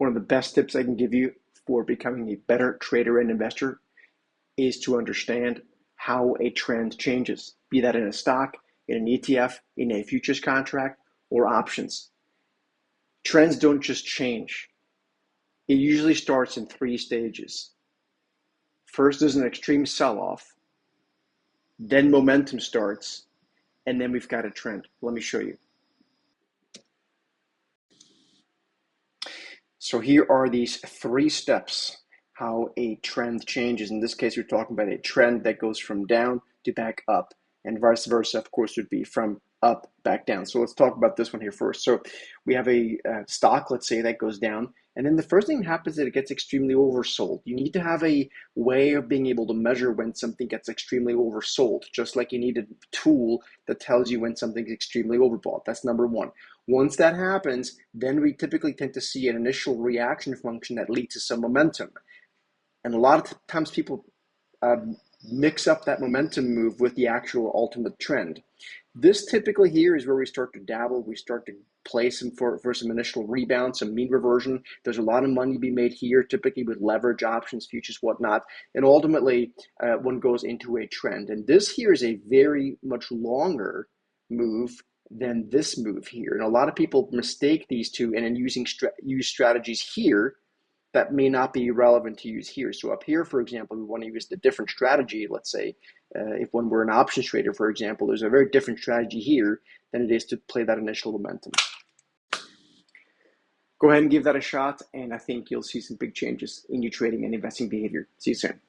one of the best tips I can give you for becoming a better trader and investor is to understand how a trend changes, be that in a stock, in an ETF, in a futures contract, or options. Trends don't just change. It usually starts in three stages. First, there's an extreme sell-off, then momentum starts, and then we've got a trend. Let me show you. So here are these three steps how a trend changes. In this case, we're talking about a trend that goes from down to back up, and vice versa, of course, would be from up back down. So let's talk about this one here first. So we have a stock, let's say, that goes down, and then the first thing that happens is that it gets extremely oversold. You need to have a way of being able to measure when something gets extremely oversold, just like you need a tool that tells you when something's extremely overbought. That's number one. Once that happens, then we typically tend to see an initial reaction function that leads to some momentum. And a lot of times people mix up that momentum move with the actual ultimate trend. This typically here is where we start to dabble. We start to play some for some initial rebound, some mean reversion. There's a lot of money to be made here, typically with leverage options, futures, whatnot. And ultimately, one goes into a trend. And this here is a very much longer move than this move here. And a lot of people mistake these two and then use strategies here that may not be relevant to use here. So up here, for example, we want to use the different strategy. Let's say if one were an options trader, for example, there's a very different strategy here than it is to play that initial momentum. Go ahead and give that a shot, and I think you'll see some big changes in your trading and investing behavior. See you soon.